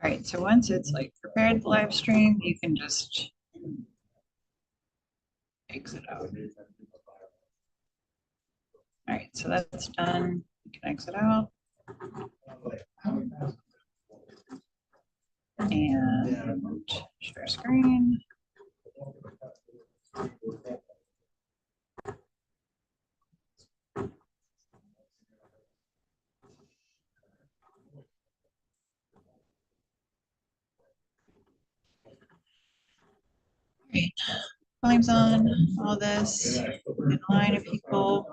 right, so once it's like prepared the live stream, you can just exit out. All right, so that's done. You can exit out. And share screen. Great. Volume's on, all this, in line of people.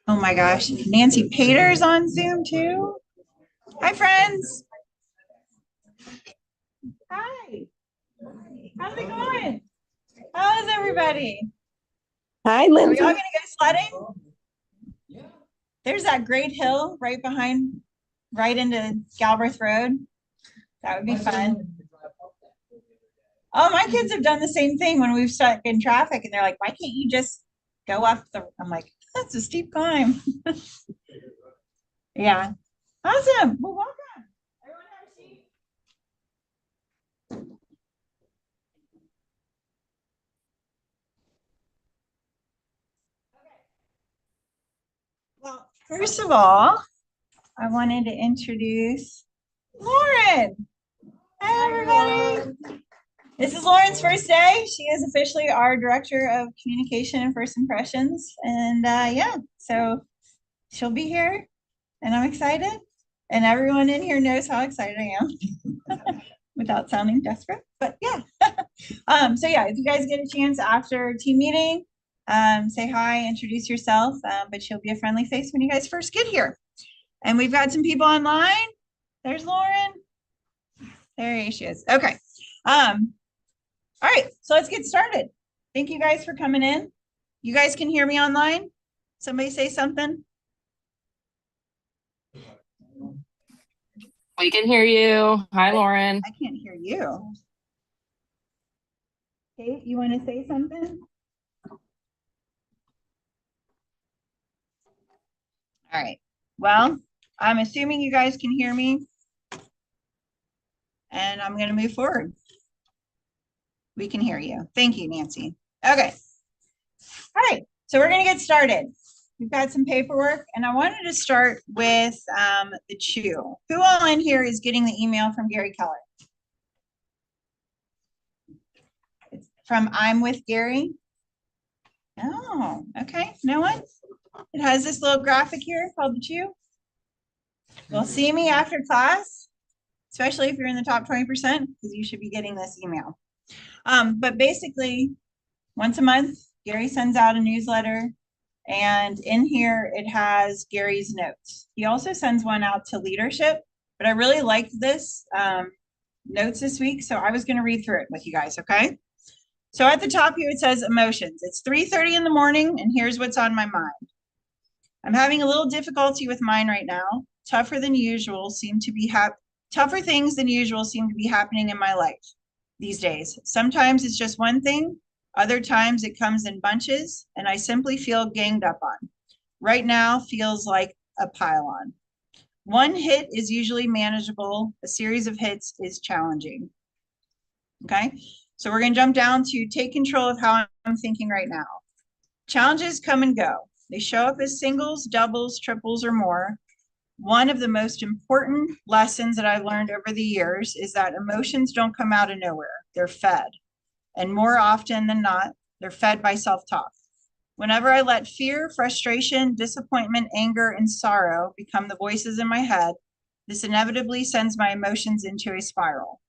Oh my gosh, Nancy Pater's on Zoom too. Hi, friends. Hi. How's it going? How's everybody? Hi, Are we Lindsay. all gonna go sledding? There's that great hill right behind, right into Galbraith Road. That would be fun. Oh, my kids have done the same thing when we've stuck in traffic and they're like, why can't you just go up the, I'm like, that's a steep climb. Yeah. Awesome. Well, welcome. Everyone have a seat. Well, first of all, I wanted to introduce Lauren. Hi, everybody. This is Lauren's first day. She is officially our Director of Communication and First Impressions. And yeah, so she'll be here and I'm excited. And everyone in here knows how excited I am without sounding desperate, but yeah. So yeah, if you guys get a chance after team meeting, say hi, introduce yourself, but she'll be a friendly face when you guys first get here. And we've got some people online. There's Lauren. There she is. Okay. All right, so let's get started. Thank you guys for coming in. You guys can hear me online? Somebody say something. We can hear you. Hi, Lauren. I can't hear you. Kate, you want to say something? All right. Well, I'm assuming you guys can hear me. And I'm going to move forward. We can hear you. Thank you, Nancy. Okay. All right. So we're going to get started. We've got some paperwork, and I wanted to start with the CHEW. Who all in here is getting the email from Gary Keller? It's from I'm with Gary. Oh, okay. No one? It has this little graphic here called the CHEW. Well, see me after class, especially if you're in the top 20%, because you should be getting this email. But basically, once a month, Gary sends out a newsletter, and in here it has Gary's notes. He also sends one out to leadership, but I really liked this notes this week, so I was going to read through it with you guys, okay? So at the top here, it says emotions. It's 3:30 in the morning, and here's what's on my mind. I'm having a little difficulty with mine right now. Tougher things than usual seem to be happening in my life these days. Sometimes it's just one thing. Other times it comes in bunches, and I simply feel ganged up on. Right now feels like a pile-on. One hit is usually manageable. A series of hits is challenging. Okay, so we're going to jump down to take control of how I'm thinking right now. Challenges come and go. They show up as singles, doubles, triples, or more. One of the most important lessons that I've learned over the years is that emotions don't come out of nowhere. They're fed. And more often than not, they're fed by self-talk. Whenever I let fear, frustration, disappointment, anger, and sorrow become the voices in my head, this inevitably sends my emotions into a spiral.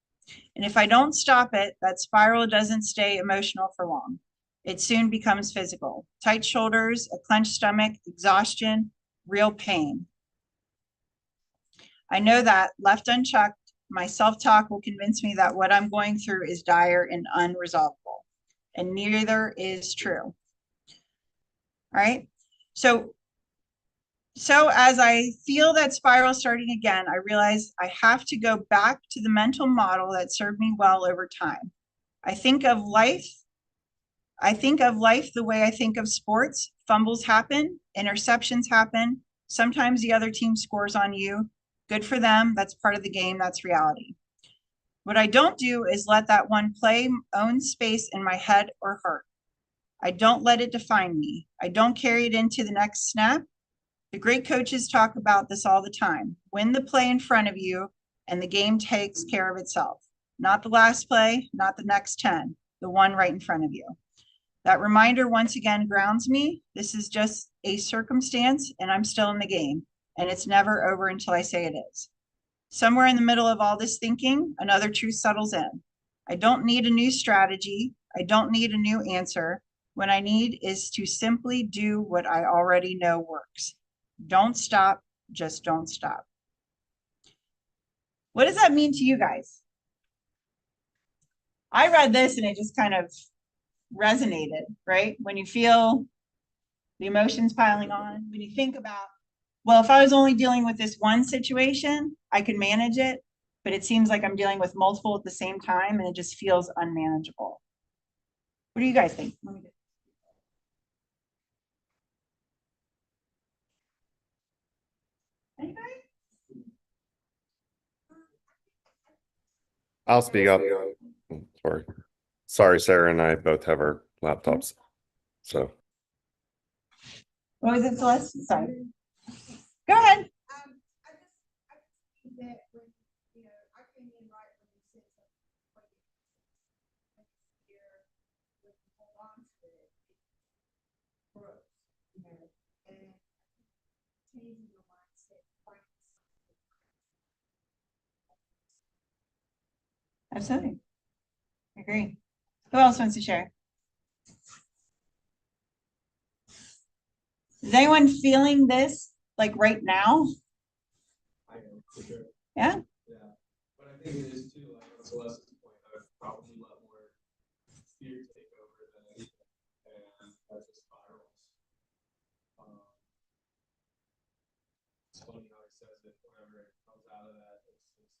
And if I don't stop it, that spiral doesn't stay emotional for long. It soon becomes physical. Tight shoulders, a clenched stomach, exhaustion, real pain. I know that left unchecked, my self-talk will convince me that what I'm going through is dire and unresolvable, and neither is true. All right. So as I feel that spiral starting again, I realize I have to go back to the mental model that served me well over time. I think of life the way I think of sports. Fumbles happen, interceptions happen. Sometimes the other team scores on you. Good for them. That's part of the game. That's reality. What I don't do is let that one play own space in my head or heart. I don't let it define me. I don't carry it into the next snap. The great coaches talk about this all the time. Win the play in front of you, and the game takes care of itself. Not the last play, not the next 10, the one right in front of you. That reminder once again grounds me. This is just a circumstance, and I'm still in the game, and it's never over until I say it is. Somewhere in the middle of all this thinking, another truth settles in. I don't need a new strategy. I don't need a new answer. What I need is to simply do what I already know works. Don't stop, just don't stop. What does that mean to you guys? I read this and it just kind of resonated, right? When you feel the emotions piling on, when you think about, well, if I was only dealing with this one situation, I could manage it, but it seems like I'm dealing with multiple at the same time and it just feels unmanageable. What do you guys think? Anybody? I'll speak up. Sorry. Sorry, Sarah and I both have our laptops. So What was it, Celeste? Sorry. Go ahead. Absolutely. I agree. Who else wants to share? Is anyone feeling this like right now? I am, for sure. Yeah. Yeah, but I think it is too, like, on Celeste's point, I would probably let more fear take over than anything, and that just spirals. It's funny how he says it, whenever it comes out of that, it's just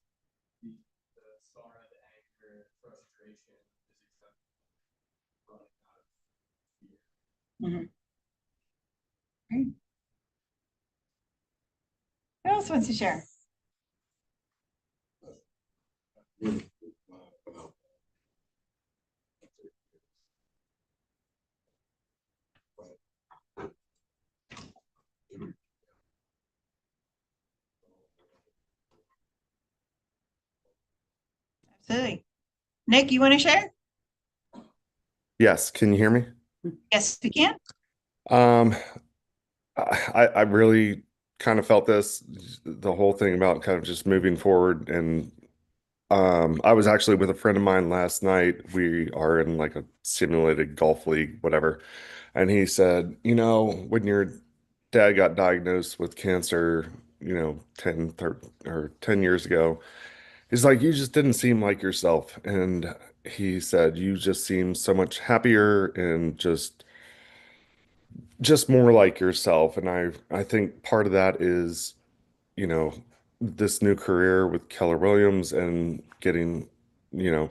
the sorrow, the anger, frustration is exactly running out of fear. Mhm. Great. Who else wants to share? Absolutely. Nick, you want to share? yes, can you hear me? Yes, we can. Um, I really kind of felt this, the whole thing about kind of just moving forward. And I was actually with a friend of mine last night. We are in like a simulated golf league, whatever. And he said, when your dad got diagnosed with cancer, 10, 30, or 10 years ago, he's like, you just didn't seem like yourself. And he said, you just seem so much happier and just more like yourself. And I think part of that is, you know, this new career with Keller Williams and getting, you know,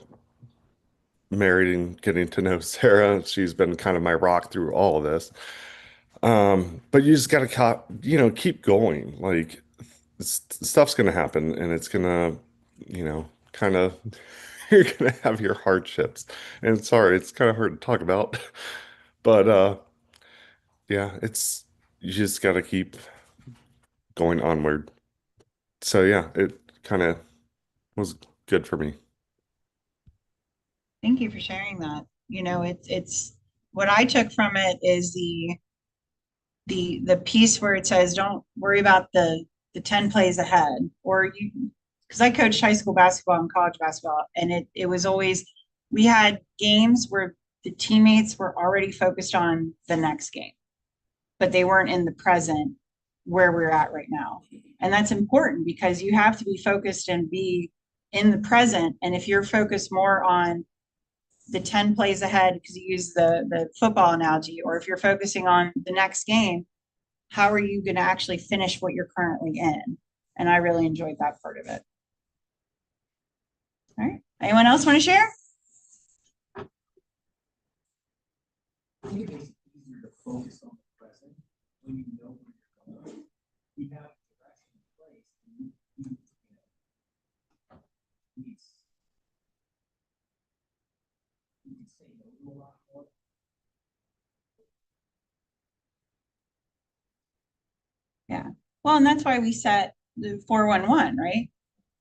married and getting to know Sarah. She's been kind of my rock through all of this. But you just gotta keep going. Like stuff's gonna happen and it's gonna, kind of you're gonna have your hardships. And sorry, it's kind of hard to talk about. But yeah, you just gotta keep going onward. So yeah, it kind of was good for me. Thank you for sharing that. It's what I took from it is the piece where it says don't worry about the 10 plays ahead, or you, because I coached high school basketball and college basketball, and it was always, we had games where the teammates were already focused on the next game, but they weren't in the present where we're at right now. And that's important because you have to be focused and be in the present. And if you're focused more on the 10 plays ahead, because you use the football analogy, or if you're focusing on the next game, how are you going to actually finish what you're currently in? And I really enjoyed that part of it. All right. Anyone else want to share? I think it makes it easier to focus on the present when you know where you're going. You have direction in place, and you Yeah. Well, and that's why we set the 411, right?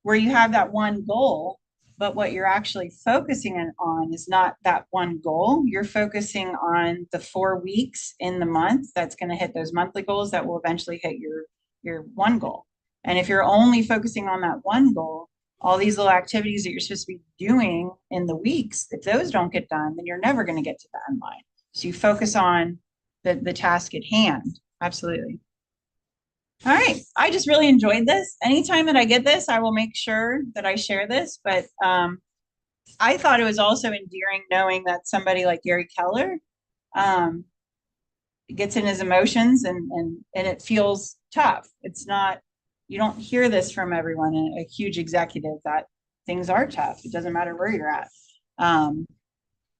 Where you have that one goal, but what you're actually focusing on is not that one goal. You're focusing on the 4 weeks in the month that's going to hit those monthly goals that will eventually hit your one goal. And if you're only focusing on that one goal, all these little activities that you're supposed to be doing in the weeks, if those don't get done, then you're never going to get to the end line. So you focus on the task at hand. Absolutely. All right, I just really enjoyed this. Anytime that I get this, I will make sure that I share this, but I thought it was also endearing knowing that somebody like Gary Keller gets in his emotions and it feels tough. It's not, you don't hear this from everyone, a huge executive, that things are tough. It doesn't matter where you're at.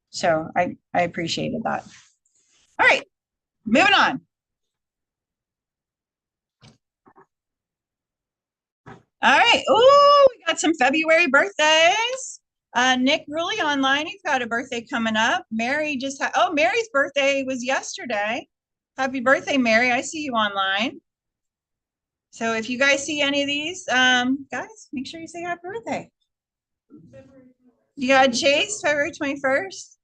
So I appreciated that. All right, moving on. All right. Oh, we got some February birthdays. Nick Rulli online. You've got a birthday coming up. Mary just had, oh, Mary's birthday was yesterday. Happy birthday, Mary. I see you online. So if you guys see any of these, guys, make sure you say happy birthday. You got Chase, February 21st.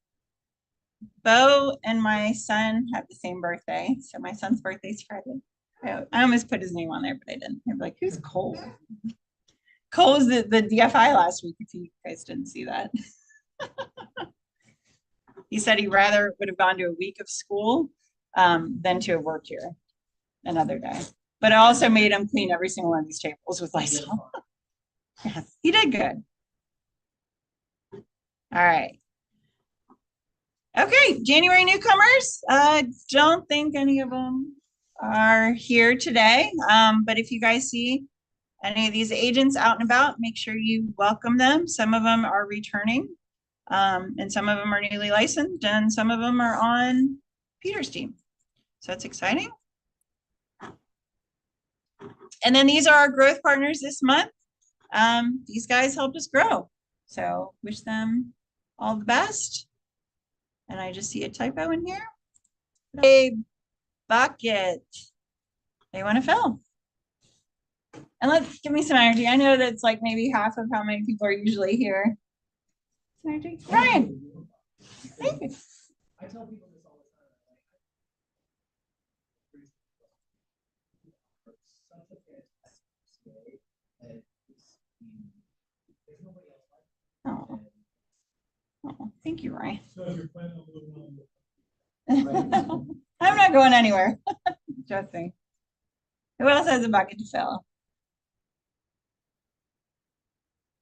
Bo and my son have the same birthday. So my son's birthday's Friday. I almost put his name on there, but I didn't. I'm like, who's Cole? Cole was the DFI last week, if you guys didn't see that. He said he rather would have gone to a week of school than to have worked here another day. But I also made him clean every single one of these tables with Lysol. Yeah, he did good. All right. Okay, January newcomers. Don't think any of them are here today. But if you guys see any of these agents out and about, make sure you welcome them. Some of them are returning, and some of them are newly licensed, and some of them are on Peter's team. So that's exciting. And then these are our growth partners this month. These guys helped us grow. So wish them all the best. And I just see a typo in here. A bucket. They want to fill. And let's give me some energy. I know that's like maybe half of how many people are usually here. Energy. Ryan. Thank you. I tell people this all the time. Such a fantastic day, and there's nobody else like Oh. Oh, thank you, Ryan. So if you're planning on moving on. I'm not going anywhere. Trust me. Who else has a bucket to fill?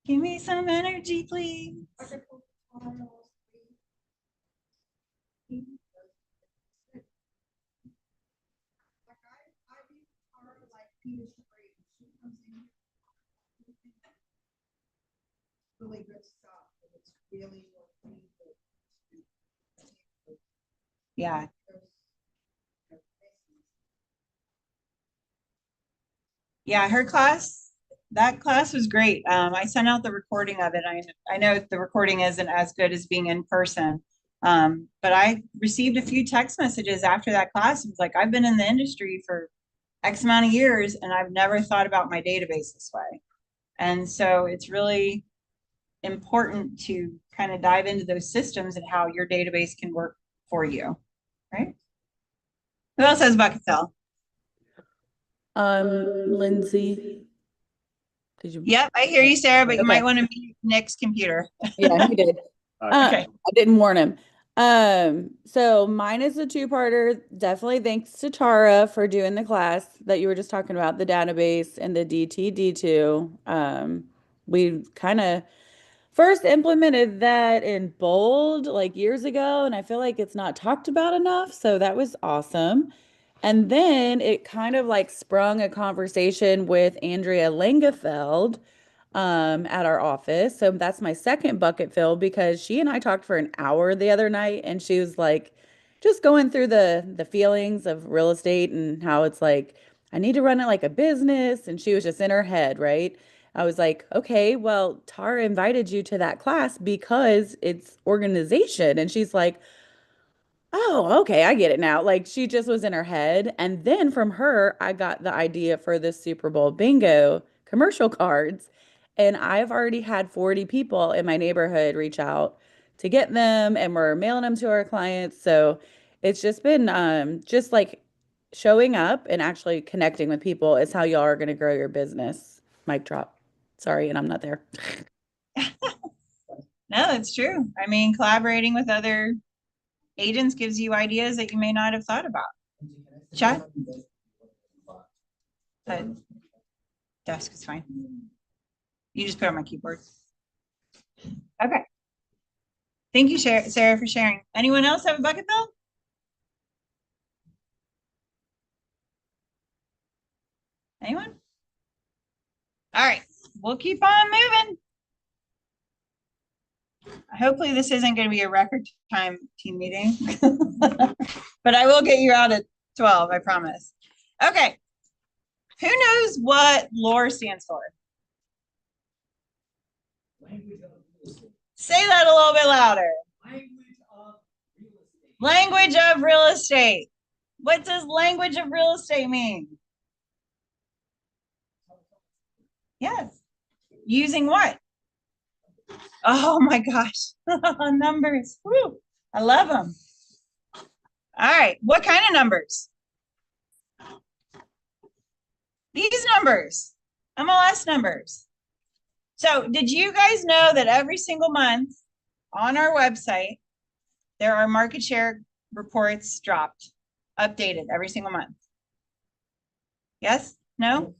Give me some energy, please. Really good stuff. It's really Yeah. Yeah, her class, that class was great. I sent out the recording of it. I know the recording isn't as good as being in person. But I received a few text messages after that class. It was like, I've been in the industry for X amount of years and I've never thought about my database this way. And so it's really important to kind of dive into those systems and how your database can work for you, right? Who else has bucket fill? Lindsay. Did you? Yep, I hear you, Sarah, but you Okay. might want to mute Nick's computer. Yeah, he did. Okay. I didn't warn him. So mine is a two-parter. Definitely thanks to Tara for doing the class that you were just talking about, the database and the DTD2. We kind of first implemented that in Bold like years ago, and I feel like it's not talked about enough. So that was awesome. And then it kind of like sprung a conversation with Andrea Langefeld at our office. So that's my second bucket fill because she and I talked for an hour the other night and she was like just going through the feelings of real estate and how it's like I need to run it like a business and she was just in her head, right? I was like, okay, well, Tara invited you to that class because it's organization. And she's like, oh, okay, I get it now. Like she just was in her head. And then from her, I got the idea for the Super Bowl bingo commercial cards. And I've already had 40 people in my neighborhood reach out to get them, and we're mailing them to our clients. So it's just been just like showing up and actually connecting with people is how y'all are going to grow your business. Mic drop. Sorry, and I'm not there. No, it's true. I mean, collaborating with other agents gives you ideas that you may not have thought about. Chuck? Desk is fine. You just put it on my keyboard. Okay. Thank you, Sarah, for sharing. Anyone else have a bucket bill? Anyone? All right, we'll keep on moving. Hopefully this isn't going to be a record time team meeting, but I will get you out at 12, I promise. Okay. Who knows what LORE stands for? Say that a little bit louder. Language of real estate. What does language of real estate mean? Yes. Using what? Oh my gosh. Numbers. Woo. I love them. All right. What kind of numbers? These numbers. MLS numbers. So did you guys know that every single month on our website, there are market share reports dropped, updated every single month? Yes? No?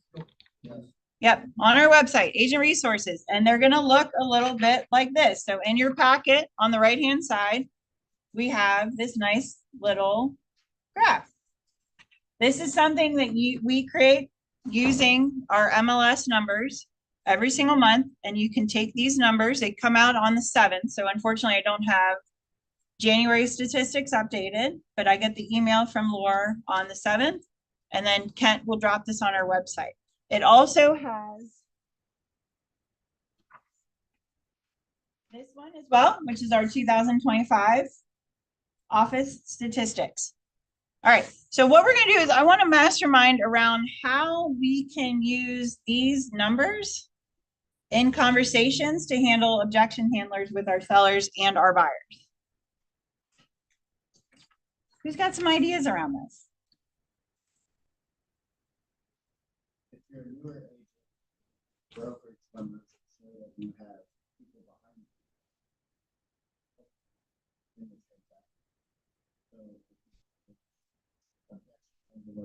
Yes. Yep, on our website, Agent Resources, and they're going to look a little bit like this. So in your packet on the right-hand side, we have this nice little graph. This is something that we create using our MLS numbers every single month, and you can take these numbers. They come out on the 7th, so unfortunately I don't have January statistics updated, but I get the email from LORE on the 7th, and then Kent will drop this on our website. It also has this one as well, which is our 2025 office statistics. All right, so what we're going to do is I want to mastermind around how we can use these numbers in conversations to handle objection handlers with our sellers and our buyers. Who's got some ideas around this? If you're a newer agent, brokerage numbers show that you have people behind you. So, such a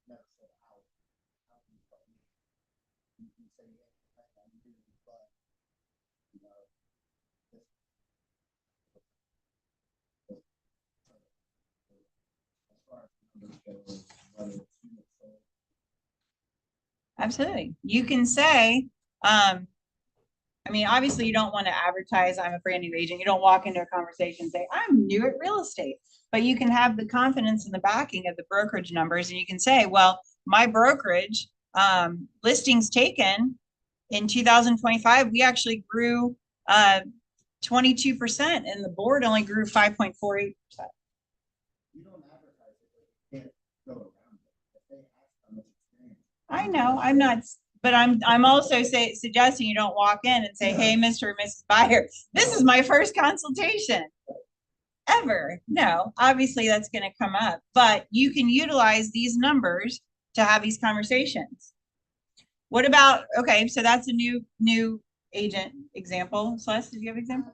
never said how you can say, I'm doing, but you know, as far as numbers go, whether it's units sold. Absolutely. You can say, I mean, obviously you don't want to advertise, I'm a brand new agent. You don't walk into a conversation and say, I'm new at real estate, but you can have the confidence and the backing of the brokerage numbers. And you can say, well, my brokerage listings taken in 2025, we actually grew 22% and the board only grew 5.48%. You don't advertise it, but you can't go around it. If they ask how much experience. I know, I'm not, but I'm also suggesting you don't walk in and say, hey, Mr. or Mrs. Buyer, this is my first consultation ever. No, obviously that's going to come up, but you can utilize these numbers to have these conversations. What about, okay, so that's a new agent example. Celeste, did you have an example?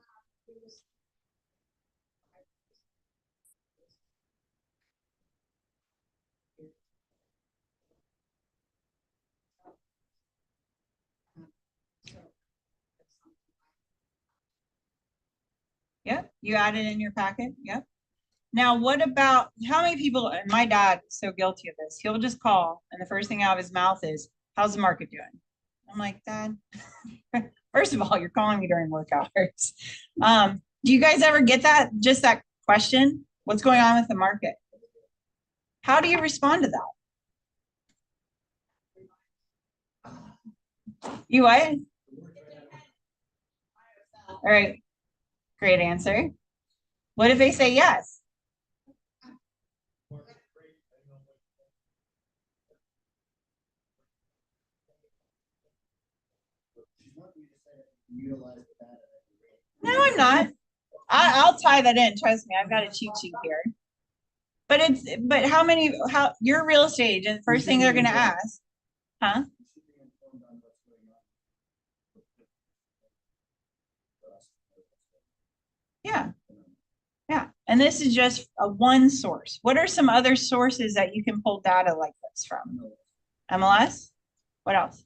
Yep, you add it in your packet. Yep. Now, what about how many people, and my dad is so guilty of this, he'll just call and the first thing out of his mouth is, how's the market doing? I'm like, Dad, first of all, you're calling me during work hours. Do you guys ever get that, just that question? What's going on with the market? How do you respond to that? You what? All right, great answer. What if they say yes? No, I'm not. I'll tie that in. Trust me, I've got a cheat sheet here. But how, you're a real estate agent, first thing they're gonna ask, huh? Yeah. Yeah, and this is just a one source. What are some other sources that you can pull data like this from? MLS? What else?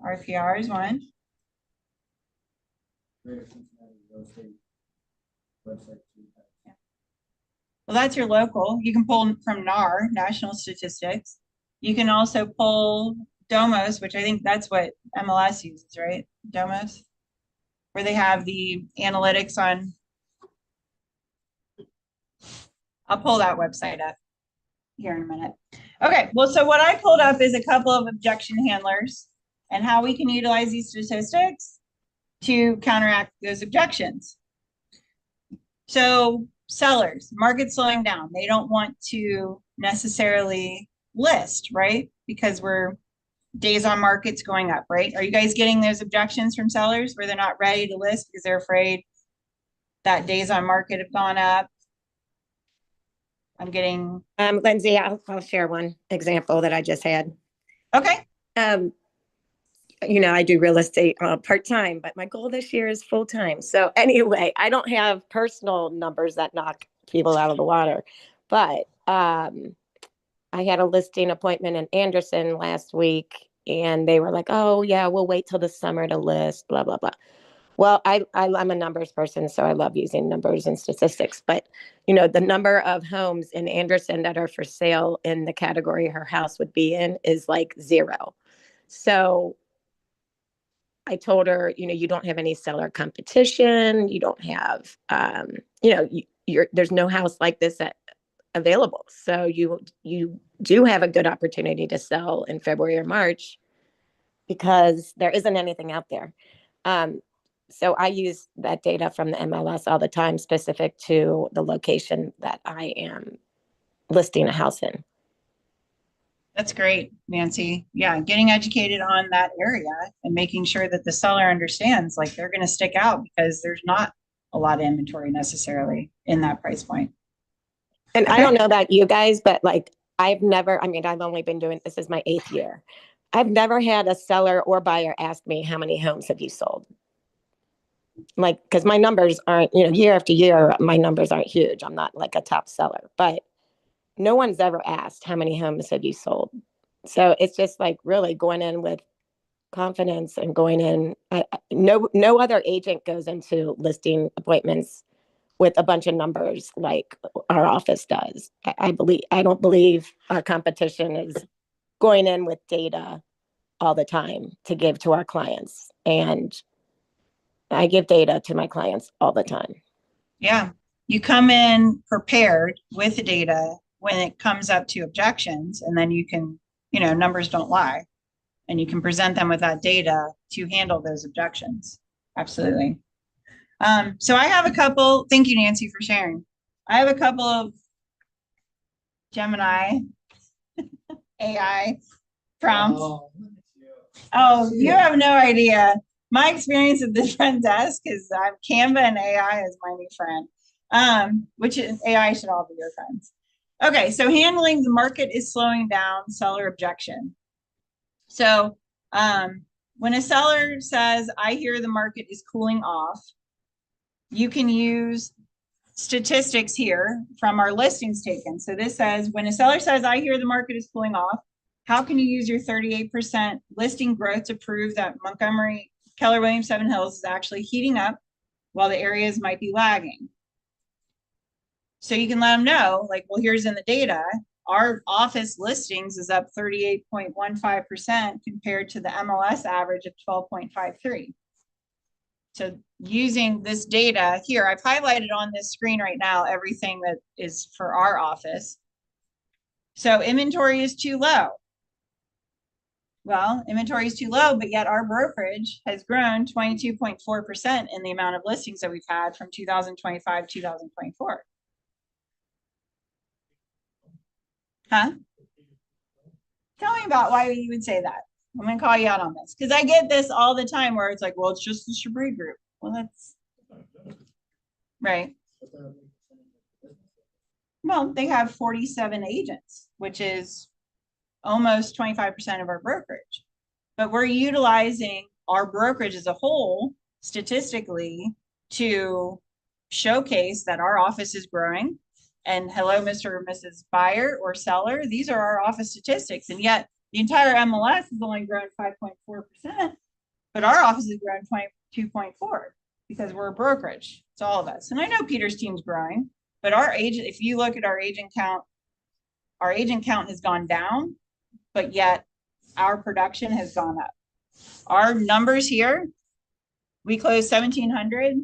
RPR is one. Well, that's your local. You can pull from NAR, National Statistics. You can also pull Domos, which I think that's what MLS uses, right? Domos, where they have the analytics on. I'll pull that website up here in a minute. Okay, well, so what I pulled up is a couple of objection handlers and how we can utilize these statistics to counteract those objections. So sellers, market slowing down. They don't want to necessarily list, right? Because we're days on markets going up, right? Are you guys getting those objections from sellers where they're not ready to list because they're afraid that days on market have gone up? I'm getting. Lindsay, I'll share one example that I just had. Okay. I do real estate part-time, but my goal this year is full-time. So anyway, I don't have personal numbers that knock people out of the water, but I had a listing appointment in Anderson last week and they were like, oh yeah, we'll wait till the summer to list, blah, blah, blah. Well, I'm a numbers person, so I love using numbers and statistics. But, the number of homes in Anderson that are for sale in the category her house would be in is like 0. So I told her, you don't have any seller competition. You don't have, there's no house like this available. So you do have a good opportunity to sell in February or March because there isn't anything out there. So I use that data from the MLS all the time, specific to the location that I am listing a house in. That's great, Nancy. Yeah, getting educated on that area and making sure that the seller understands, like they're going to stick out because there's not a lot of inventory necessarily in that price point. And I don't know about you guys, but like I've only been doing this is my 8th year. I've never had a seller or buyer ask me, how many homes have you sold? Like, because my numbers aren't, year after year, my numbers aren't huge. I'm not like a top seller, but no one's ever asked, how many homes have you sold? So it's just like really going in with confidence and going in. No other agent goes into listing appointments with a bunch of numbers like our office does. I don't believe our competition is going in with data all the time to give to our clients. And I give data to my clients all the time. Yeah, you come in prepared with the data when it comes up to objections, and then you can, numbers don't lie, and you can present them with that data to handle those objections. Absolutely. So I have a couple, thank you, Nancy, for sharing. I have a couple of Gemini AI prompts. Oh, you have no idea. My experience at the front desk is Canva and AI is my new friend, which is AI should all be your friends. Okay, so handling the market is slowing down, seller objection. So when a seller says, I hear the market is cooling off, you can use statistics here from our listings taken. So this says, when a seller says, I hear the market is cooling off, how can you use your 38% listing growth to prove that Montgomery, Keller Williams, Seven Hills is actually heating up while the areas might be lagging? So you can let them know, like, well, here's in the data, our office listings is up 38.15% compared to the MLS average of 12.53. So using this data here, I've highlighted on this screen right now everything that is for our office. So inventory is too low. Well, inventory is too low, but yet our brokerage has grown 22.4% in the amount of listings that we've had from 2025, 2024. Huh? Tell me about why you would say that. I'm gonna call you out on this, because I get this all the time where it's like, well, it's just the Chabris Group. Well, that's right. Well, they have 47 agents, which is almost 25% of our brokerage. But we're utilizing our brokerage as a whole statistically to showcase that our office is growing. And hello, Mr. or Mrs. Buyer or seller, these are our office statistics. And yet the entire MLS has only grown 5.4%, but our office has grown 22.4 because we're a brokerage. It's all of us. And I know Peter's team's growing, but our agent, if you look at our agent count has gone down, but yet our production has gone up. Our numbers here, we closed 1,700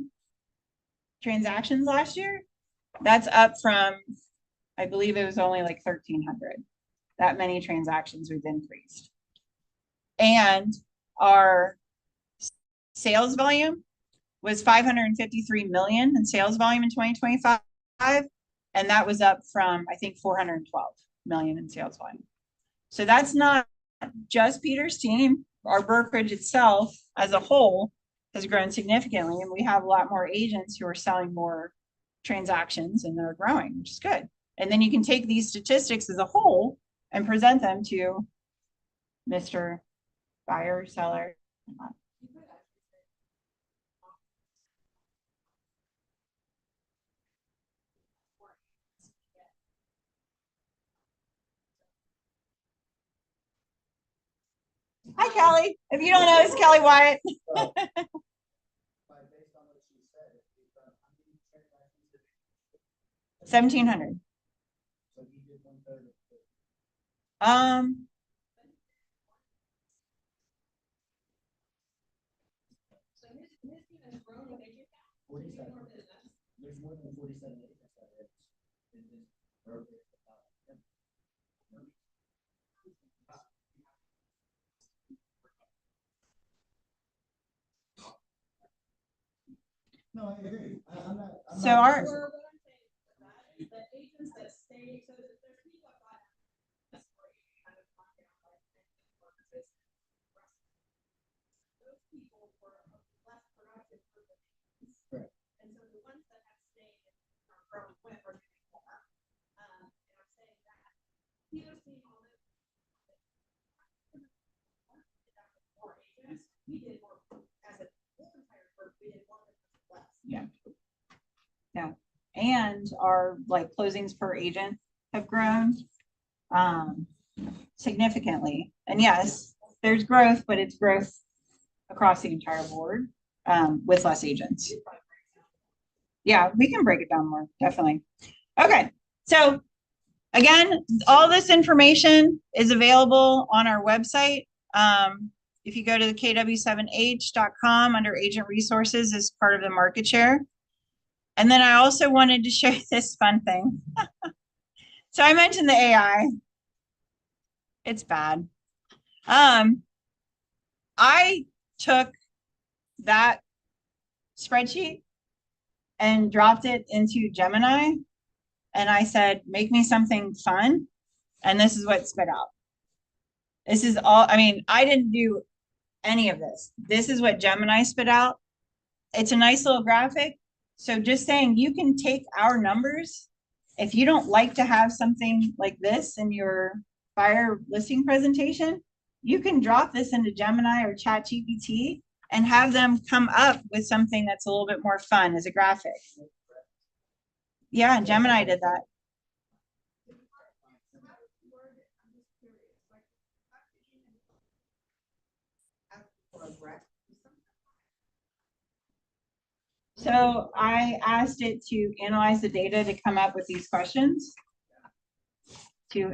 transactions last year. That's up from, I believe it was only like 1,300. That many transactions we've increased. And our sales volume was 553 million in sales volume in 2025. And that was up from, I think, 412 million in sales volume. So that's not just Peter's team. Our brokerage itself as a whole has grown significantly, and we have a lot more agents who are selling more transactions and they're growing, which is good. And then you can take these statistics as a whole and present them to Mr. Buyer, seller. Hi, Kelly. If you don't know, it's Kelly Wyatt. 1,700. There's more than 47 agents that are in this brokerage. No, I agree. I'm not. So our The agents that stay, so there's people that buy. That's where you kind of find out like those people were less productive for the agents. Right. And so the ones that have stayed are growing with or doing more. And I'm saying that Peter's seeing all this. More agents, we did more as a whole entire group, we did more than less. Yeah. Yeah. And our like closings per agent have grown significantly. And yes, there's growth, but it's growth across the entire board with less agents. Yeah, we can break it down more, definitely. Okay, so again, all this information is available on our website. If you go to the kw7h.com under agent resources as part of the market share. And then I also wanted to show you this fun thing. So I mentioned the AI. It's bad. I took that spreadsheet and dropped it into Gemini. And I said, make me something fun. And this is what it spit out. This is all, I mean, I didn't do any of this. This is what Gemini spit out. It's a nice little graphic. So just saying, you can take our numbers. If you don't like to have something like this in your buyer listing presentation, you can drop this into Gemini or ChatGPT and have them come up with something that's a little bit more fun as a graphic. Yeah, Gemini did that. So I asked it to analyze the data to come up with these questions to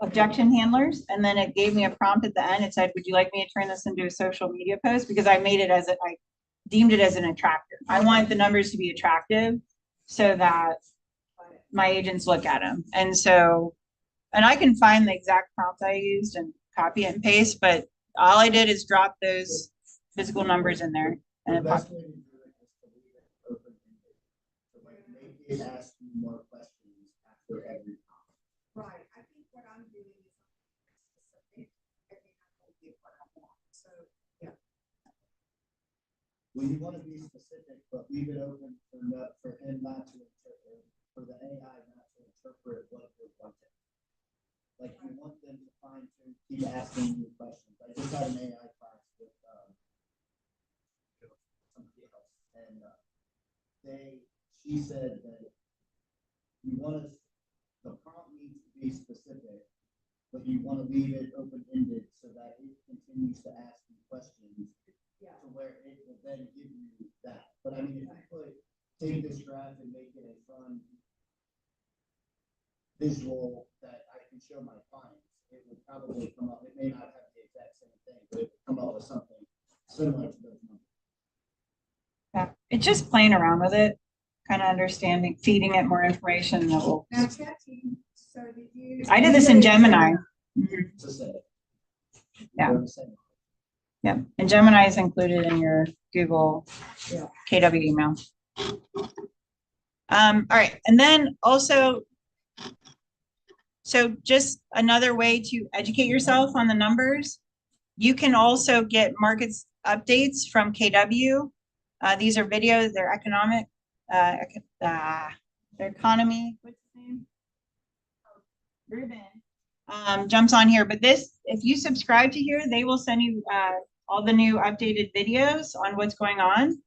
objection handlers. And then it gave me a prompt at the end. It said, would you like me to turn this into a social media post? Because I made it as I deemed it as an attractive. I want the numbers to be attractive so that my agents look at them. And so And I can find the exact prompt I used and copy it and paste, but all I did is drop those physical numbers in there. And The it best popped. way to do it is to leave it open-ended. So like make it ask you more questions after every comment. Right, I think what I'm doing is specific, I think I'm gonna get what I want, so, yeah. Well, you want to be specific, but leave it open for him not to interpret, for the AI not to interpret what you're wanting. Like you want them to find to keep asking you questions. I just had an AI class with somebody else, and she said that you want to, the prompt needs to be specific, but you want to leave it open-ended so that it continues to ask you questions. Yeah. To where it will then give you that. But I mean, if you take this graph and make it a fun visual that I can show my clients, it would probably come up, it may not have the exact same thing, but it would come up with something similar to those numbers. Yeah, it's just playing around with it, kind of understanding, feeding it more information that will. Now, Kathy, so did you? I did this in Gemini. Mhm. To say. Yeah. You're the same. Yeah, and Gemini is included in your Google Yeah. KW email. All right, and then also, so just another way to educate yourself on the numbers. You can also get markets updates from KW. These are videos, they're economic, their economy, what's his name? Ruben. Jumps on here, but this, if you subscribe to here, they will send you all the new updated videos on what's going on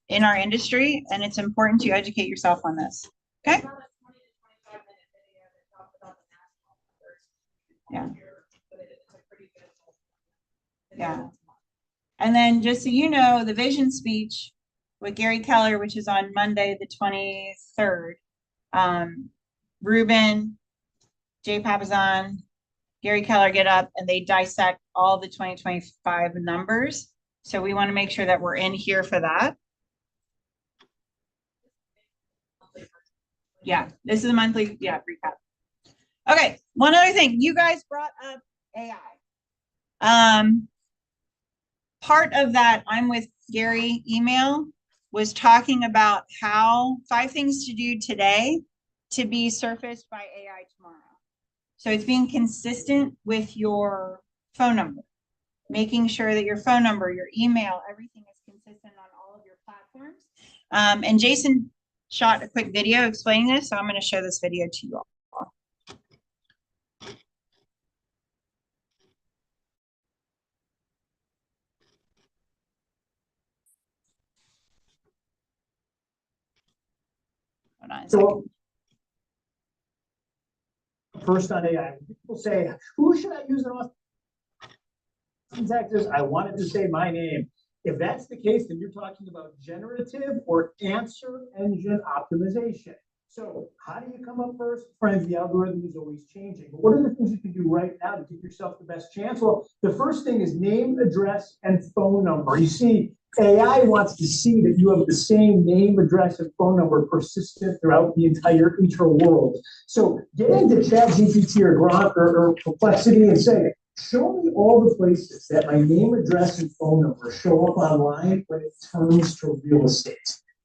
in our industry, and it's important to educate yourself on this. Okay. About a 20 to 25-minute video that talks about the national numbers. Yeah. But it's a pretty good Yeah. And then just so you know, the vision speech with Gary Keller, which is on Monday, the 23rd. Ruben, Jay Papazan, Gary Keller get up and they dissect all the 2025 numbers. So we want to make sure that we're in here for that. Yeah, this is a monthly, recap. Okay, one other thing, you guys brought up AI. Part of that I'm with Gary email was talking about how 5 things to do today to be surfaced by AI tomorrow. So it's being consistent with your phone number, making sure that your phone number, your email, everything is consistent on all of your platforms. And Jason shot a quick video explaining this, so I'm going to show this video to you all. Hold on a second. So first on AI, people say, who should I use in Austin, Texas? I wanted to say my name. If that's the case, then you're talking about generative or answer engine optimization. So how do you come up first? Friends, the algorithm is always changing. But what are the things you can do right now to give yourself the best chance? Well, the first thing is name, address, and phone number. You see, AI wants to see that you have the same name, address, and phone number persistent throughout the entire world. So get into ChatGPT or Grok or Perplexity and say, show me all the places that my name, address, and phone number show up online when it turns to real estate.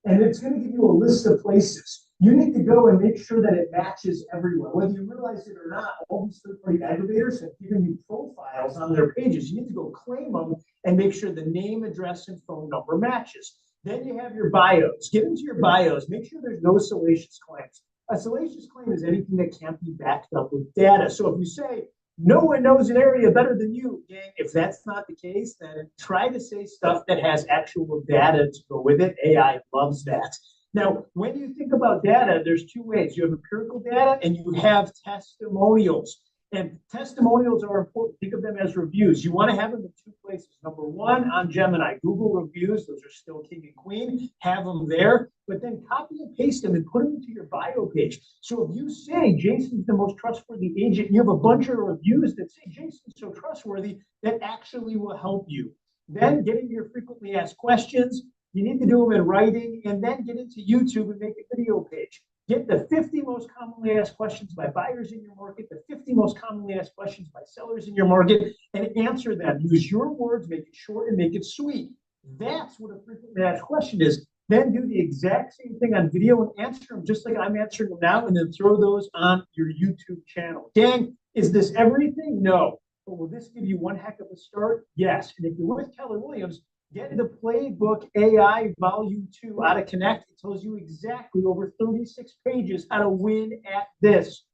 And it's going to give you a list of places. You need to go and make sure that it matches everywhere. Whether you realize it or not, all these third-party aggregators have given you profiles on their pages. You need to go claim them and make sure the name, address, and phone number matches. Then you have your bios. Get into your bios. Make sure there's no salacious claims. A salacious claim is anything that can't be backed up with data. So if you say, no one knows an area better than you, gang, if that's not the case, then try to say stuff that has actual data to go with it. AI loves that. Now, when you think about data, there's 2 ways. You have empirical data and you have testimonials. And testimonials are important. Think of them as reviews. You want to have them in 2 places. Number 1, on Gemini, Google reviews. Those are still king and queen. Have them there, but then copy and paste them and put them into your bio page. So if you say Jason's the most trustworthy agent, you have a bunch of reviews that say Jason's so trustworthy, that actually will help you. Then get into your frequently asked questions. You need to do them in writing, and then get into YouTube and make a video page. Get the 50 most commonly asked questions by buyers in your market, the 50 most commonly asked questions by sellers in your market, and answer them. Use your words, make it short and make it sweet. That's what a frequently asked question is. Then do the exact same thing on video and answer them just like I'm answering them now, and then throw those on your YouTube channel. Gang, is this everything? No. But will this give you one heck of a start? Yes. And if you're with Keller Williams, get the Playbook AI Volume 2 How to Connect. It tells you exactly over 36 pages how to win at this.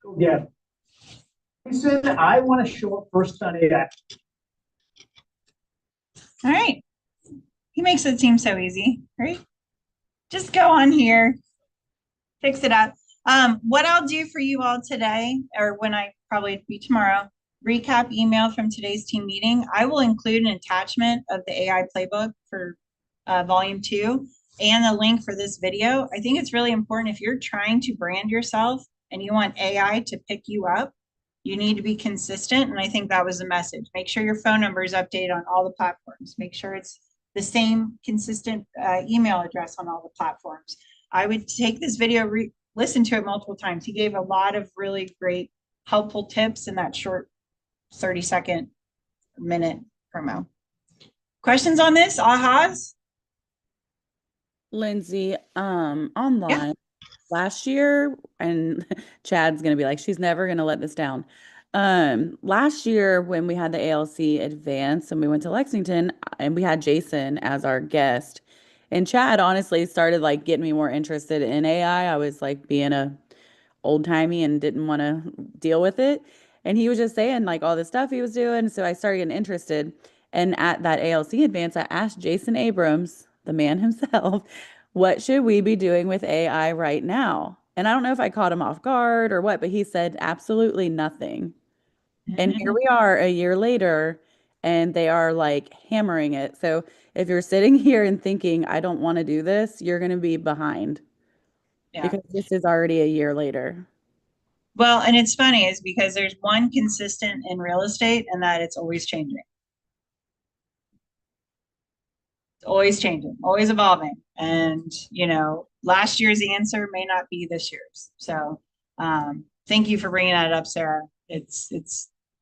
Go get it. Jason, I want to show up first on AI. All right. He makes it seem so easy, right? Just go on here, fix it up. What I'll do for you all today, or when I probably be tomorrow, recap email from today's team meeting. I will include an attachment of the AI playbook for volume 2 and the link for this video. I think it's really important if you're trying to brand yourself and you want AI to pick you up, you need to be consistent. And I think that was the message. Make sure your phone number is updated on all the platforms. Make sure it's the same consistent email address on all the platforms. I would take this video, listen to it multiple times. He gave a lot of really great, helpful tips in that short 30-second minute promo. Questions on this? Ahas? Lindsay, online last year, and Chad's gonna be like, she's never gonna let this down. Last year when we had the ALC advance and we went to Lexington and we had Jason as our guest, and Chad honestly started like getting me more interested in AI. I was like being a old timey and didn't want to deal with it. And he was just saying like all the stuff he was doing. So I started getting interested. And at that ALC advance, I asked Jason Abrams, the man himself, what should we be doing with AI right now? And I don't know if I caught him off guard or what, but he said absolutely nothing. And here we are a year later, and they are like hammering it. So if you're sitting here and thinking, I don't want to do this, you're going to be behind because this is already a year later. Well, and it's funny is because there's one consistent in real estate, and that it's always changing. It's always changing, always evolving. And, you know, last year's answer may not be this year's. So thank you for bringing that up, Sarah.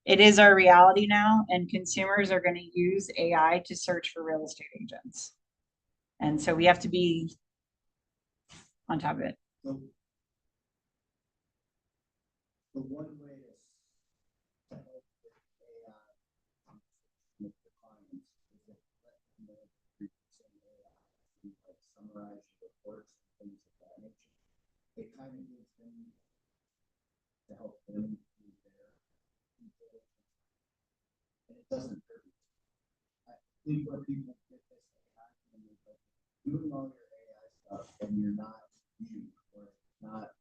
It is our reality now, and consumers are going to use AI to search for real estate agents. And so we have to be on top of it. The one way to help with AI with the clients is to let them know the AI, like summarize your reports and things of that nature. It kind of gives them to help them do their due diligence. And it doesn't hurt you. I think where people get this AI thing is like doing all your AI stuff and you're not you or not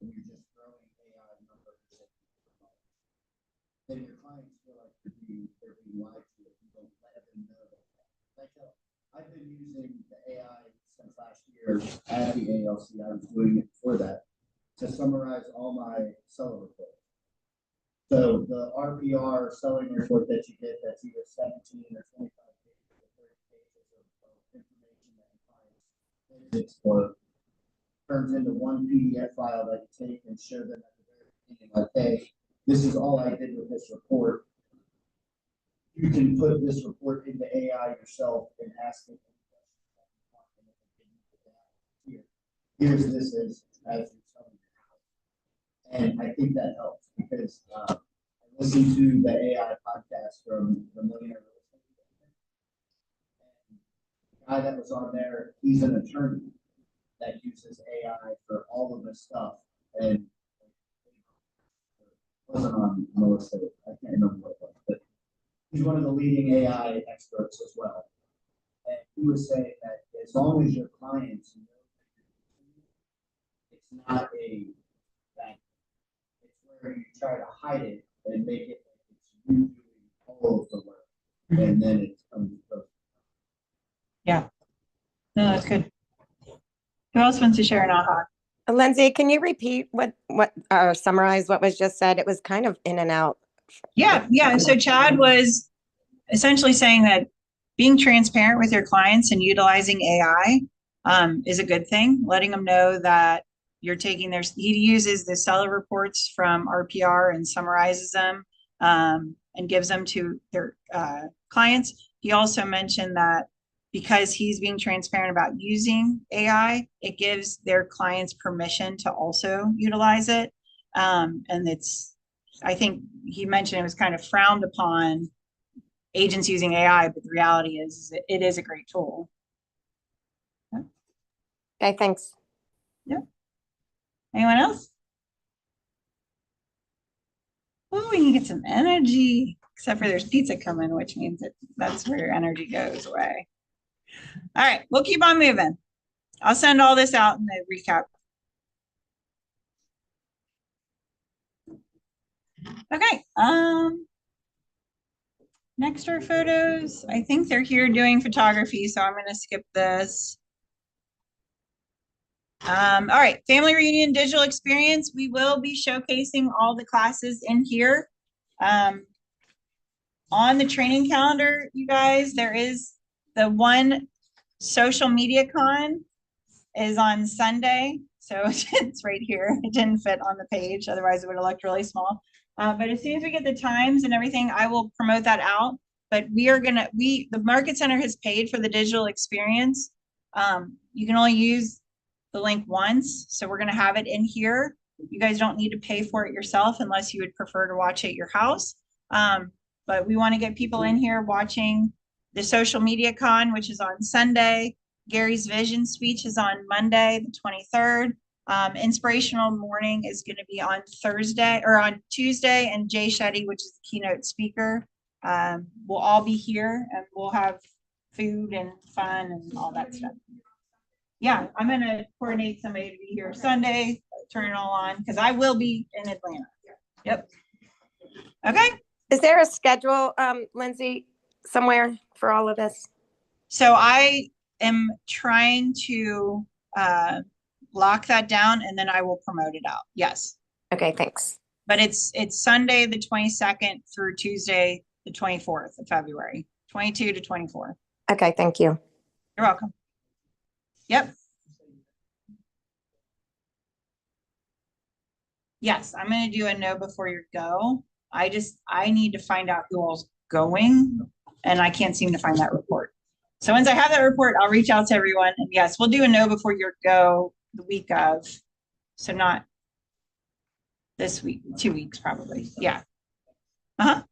and you're just throwing AI numbers at people, then your clients feel like they're being lied to if you don't let them know that. Like I've been using the AI since last year at the ALC. I was doing it before that to summarize all my seller reports. So the RPR selling report that you get, that's either 17 or 25 pages or 30 pages of information that your clients visits for turns into one PDF file that you take and show them at the very beginning, like, hey, this is all I did with this report. You can put this report into AI yourself and ask it any questions. Here's this as you're selling your house. And I think that helps because I listened to the AI podcast from the Millionaire Real Estate Agent. And the guy that was on there, he's an attorney that uses AI for all of this stuff, and it wasn't on Melissa. I can't remember what it was, but he's one of the leading AI experts as well. And he was saying that as long as your clients know it's not a bank, it's where you try to hide it and make it like it's you doing all of the work, and then it comes to. Yeah, no, that's good. Who else wants to share an aha? Lindsay, can you repeat what or summarize what was just said? It was kind of in and out. Yeah. So Chad was essentially saying that being transparent with your clients and utilizing AI is a good thing, letting them know that you're taking he uses the seller reports from RPR and summarizes them and gives them to their clients. He also mentioned that because he's being transparent about using AI, it gives their clients permission to also utilize it. And I think he mentioned it was kind of frowned upon agents using AI, but the reality is it is a great tool. Okay, thanks. Anyone else? Oh, we can get some energy, except for there's pizza coming, which means that's where your energy goes away. All right, we'll keep on moving. I'll send all this out in the recap. Okay, next are photos. I think they're here doing photography, so I'm gonna skip this. All right, family reunion digital experience. We will be showcasing all the classes in here. On the training calendar, you guys, there is the one social media con is on Sunday. So it's right here. It didn't fit on the page. Otherwise it would have looked really small. But as soon as we get the times and everything, I will promote that out. But the Market Center has paid for the digital experience. You can only use the link once. So we're going to have it in here. You guys don't need to pay for it yourself unless you would prefer to watch it at your house. But we want to get people in here watching the social media con, which is on Sunday. Gary's vision speech is on Monday, the 23rd. Inspirational morning is going to be on Tuesday, and Jay Shetty, which is the keynote speaker, will all be here, and we'll have food and fun and all that stuff. Yeah, I'm going to coordinate somebody to be here Sunday, turn it all on, because I will be in Atlanta. Yep. Okay. Is there a schedule, Lindsay, somewhere for all of this? So I am trying to lock that down, and then I will promote it out. Yes. Okay, thanks. But it's Sunday the 22nd through Tuesday the 24th of February, 22 to 24. Okay, thank you. You're welcome. Yep. Yes, I'm going to do a no before your go. I need to find out who all's going, and I can't seem to find that report. So once I have that report, I'll reach out to everyone. And yes, we'll do a no before your go the week of. So not this week, 2 weeks probably. Yeah. Oh,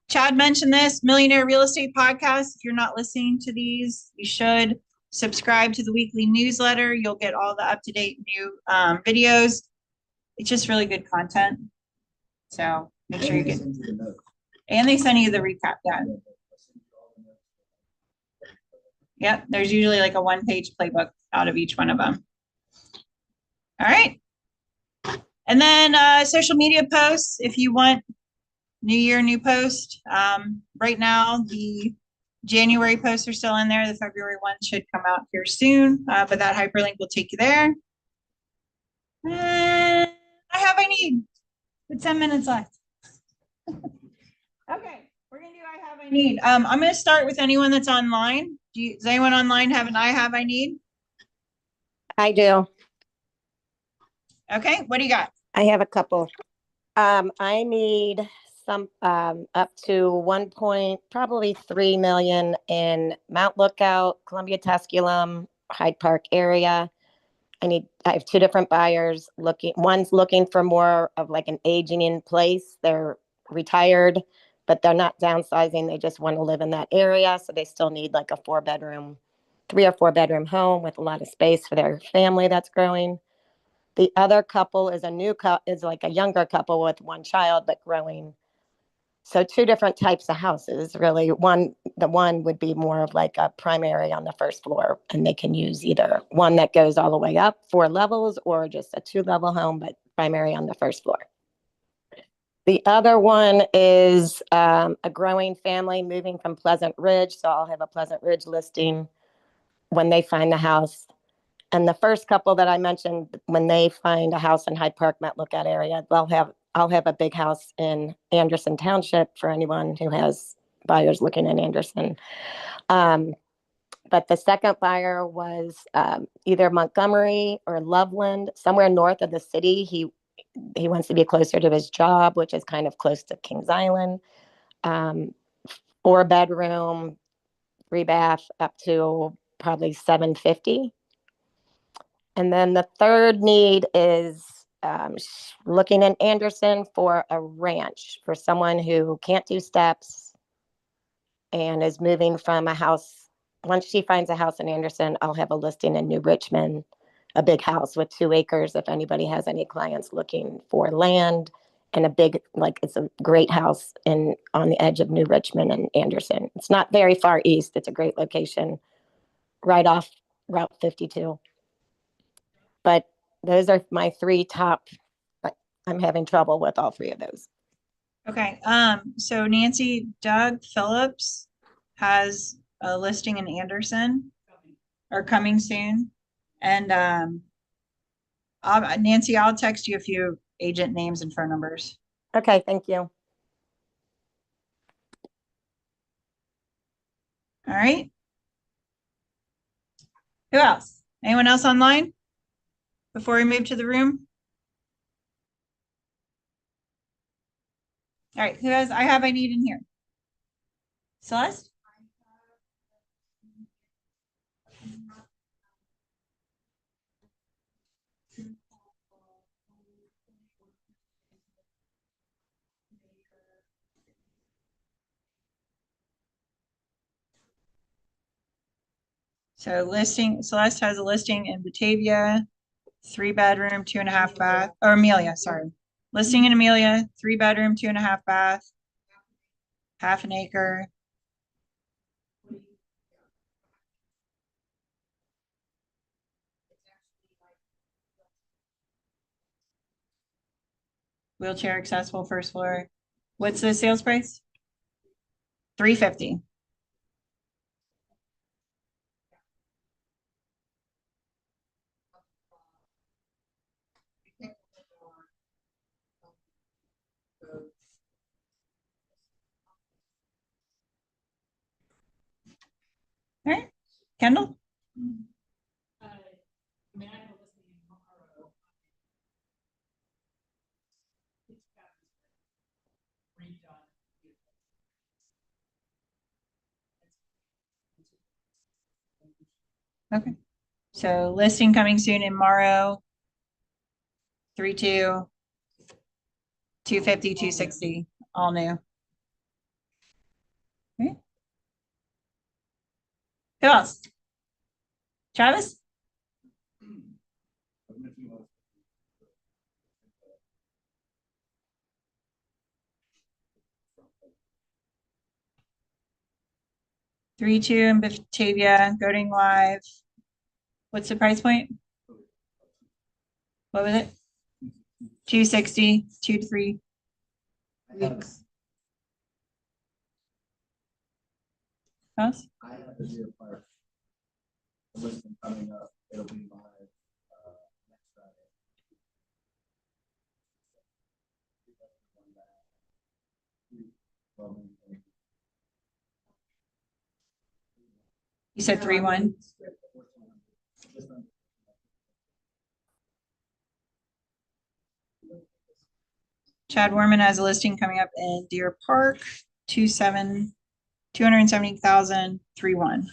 Chad mentioned this Millionaire Real Estate Podcast. If you're not listening to these, you should subscribe to the weekly newsletter. You'll get all the up-to-date new videos. It's just really good content. So make sure you get, and they send you the recap. Yeah. Yep. There's usually like a one-page playbook out of each one of them. All right. And then social media posts, if you want new year, new post. Right now, the January posts are still in there. The February one should come out here soon, but that hyperlink will take you there. And I need with 10 minutes left. Okay, we're gonna do I need. I'm gonna start with anyone that's online. Does anyone online have an I need? I do. Okay, what do you got? I have a couple. I need some up to probably 3 million in Mount Lookout, Columbia Tusculum, Hyde Park area. I have two different buyers one's looking for more of like an aging in place. They're retired, but they're not downsizing. They just want to live in that area. So they still need like a 3 or 4 bedroom home with a lot of space for their family that's growing. The other couple is is like a younger couple with 1 child, but growing. So 2 different types of houses, really. The one would be more of like a primary on the first floor, and they can use either one that goes all the way up 4 levels or just a 2-level home, but primary on the first floor. The other one is a growing family moving from Pleasant Ridge. So I'll have a Pleasant Ridge listing when they find the house. And the first couple that I mentioned, when they find a house in Hyde Park, Mount Lookout area, I'll have a big house in Anderson Township for anyone who has buyers looking in Anderson. But the second buyer was either Montgomery or Loveland, somewhere north of the city. He wants to be closer to his job, which is kind of close to Kings Island. 4-bedroom, 3-bath, up to probably 750. And then the third need is looking in Anderson for a ranch for someone who can't do steps and is moving from a house. Once she finds a house in Anderson, I'll have a listing in New Richmond, a big house with 2 acres. If anybody has any clients looking for land, and a big, like, it's a great house on the edge of New Richmond and Anderson. It's not very far east. It's a great location right off Route 52. But those are my 3 top. I'm having trouble with all 3 of those. Okay, so Nancy, Doug Phillips has a listing in Anderson, or coming soon. And Nancy, I'll text you a few agent names and phone numbers. Okay, thank you. All right. Who else? Anyone else online before we move to the room? All right, I need in here. Celeste? So Celeste has a listing in Batavia, 3-bedroom, 2.5 bath, or Amelia, sorry. Listing in Amelia, 3-bedroom, 2.5 bath, half an acre. Wheelchair accessible, first floor. What's the sales price? $350. All right, Kendall? Okay, so listing coming soon in Morrow. 3.2, 250, 260, all new. Okay. Who else? Travis? Three two in Batavia, going live. What's the price point? What was it? 260, 2 to 3 weeks. Else? I have the Deer Park. The listing coming up, it'll be live, next Friday. You said 3-1. Chad Warman has a listing coming up in Deer Park, 270,000, 3-1.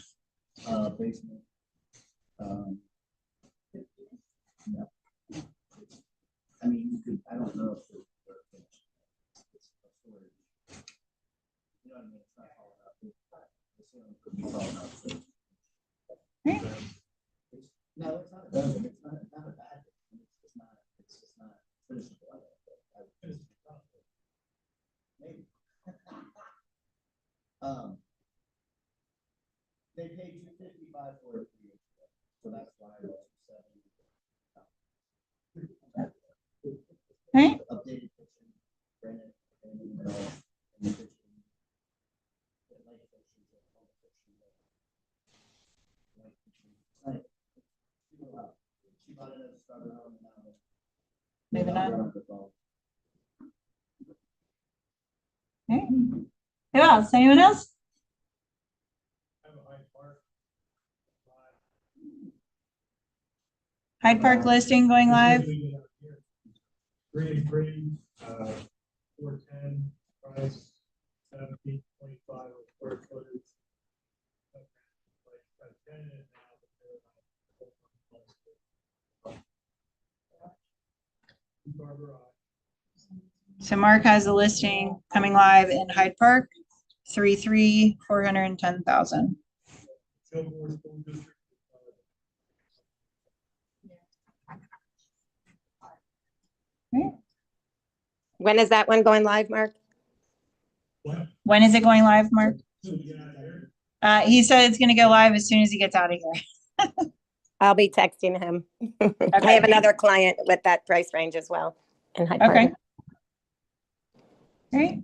Basement. Yeah. I mean, you could, I don't know if it's finished. It's a storage. You know what I mean? It's not falling out. The ceiling could be falling out. No, it's not a bad thing. It's not a bad thing. It's just not finishable. Maybe. They paid $255 for it 3 years ago, so that's why it was 70. Right. Updated kitchen, granite, and in the kitchen. The light fixtures, all the fixtures. Right. She bought it at Starter Home and now. Maybe not. Around the ball. Okay. Who else? Anyone else? Hyde Park listing going live. 3 and 410, price 17.25 square footage. So Mark has a listing coming live in Hyde Park, 410,000. When is that one going live, Mark? When is it going live, Mark? He said it's gonna go live as soon as he gets out of here. I'll be texting him. I have another client with that price range as well in Hyde Park. Okay. Great.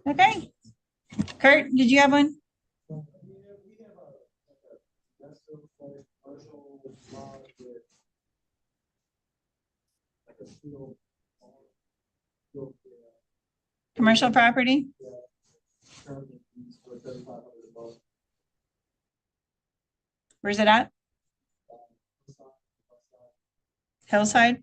Okay. Kurt, did you have one? Commercial property? Where's it at? Hillside?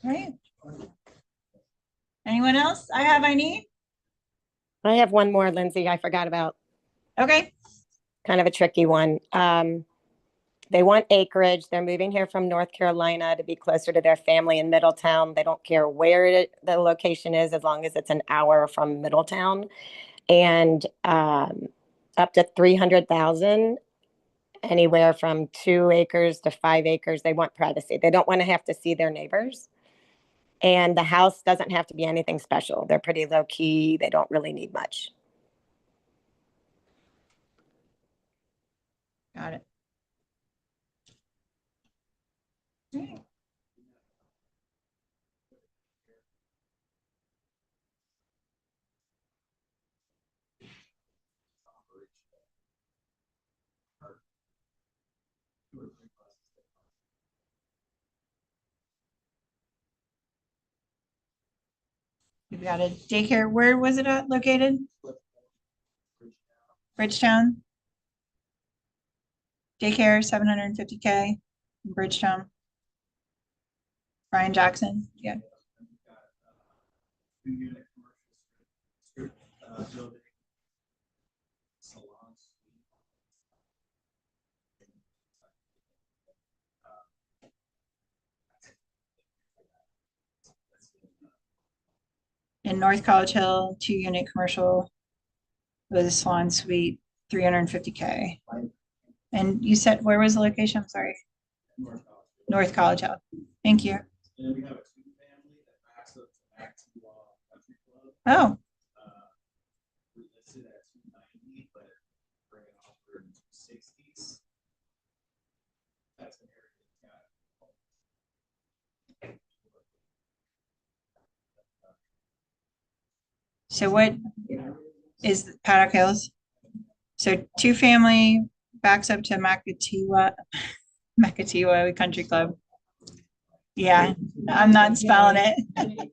All right. Anyone else I need? I have one more, Lindsay, I forgot about. Okay. Kind of a tricky one. They want acreage. They're moving here from North Carolina to be closer to their family in Middletown. They don't care where the location is, as long as it's an hour from Middletown. And up to 300,000, anywhere from 2 acres to 5 acres. They want privacy. They don't want to have to see their neighbors. And the house doesn't have to be anything special. They're pretty low key. They don't really need much. Got it. Okay. We've got a daycare. Where was it located? Bridgetown. Daycare, 750K in Bridgetown. Brian Jackson, yeah. In North College Hill, 2-unit commercial with a salon suite, 350K. And you said, where was the location? I'm sorry. North College Hill. Thank you. And we have a 2-family that backs up to Country Club. Oh, We listed at 290, but bring it off for 260s. That's an area that's got. so what is Paddock Hills? So 2-family backs up to Makatiwa Country Club. Yeah, I'm not spelling it.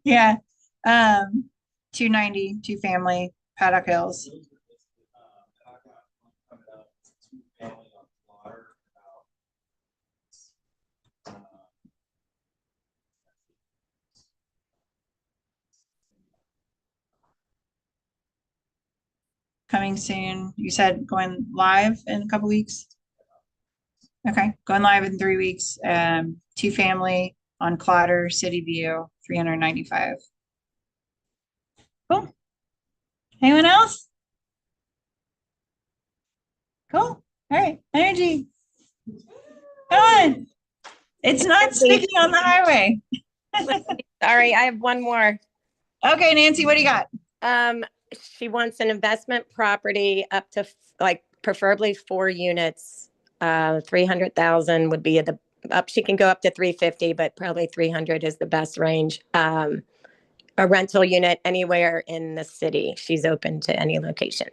Yeah. 290, 2-family, Paddock Hills. Coming soon. You said going live in a couple weeks? Okay, going live in 3 weeks. 2-family on Clotter, City View, 395. Cool. Anyone else? Cool. All right, energy. Come on. It's not sticking on the highway. Sorry, I have one more. Okay, Nancy, what do you got? She wants an investment property up to like preferably 4 units. 300,000 would be the up. She can go up to 350, but probably 300 is the best range. A rental unit anywhere in the city. She's open to any location.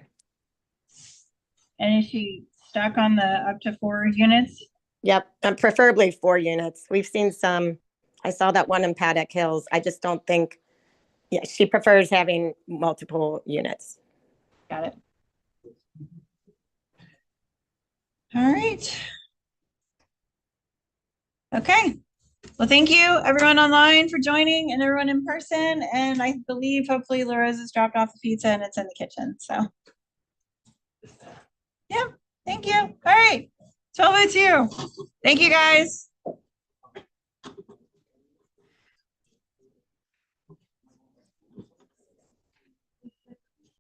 And is she stuck on the up to 4 units? Yep, preferably 4 units. We've seen some. I saw that one in Paddock Hills. I just don't think. Yeah, she prefers having multiple units. Got it. All right. Okay. Well, thank you everyone online for joining and everyone in person. And I believe hopefully Lorez has dropped off the pizza and it's in the kitchen. So yeah, thank you. All right. 12:02. Thank you guys.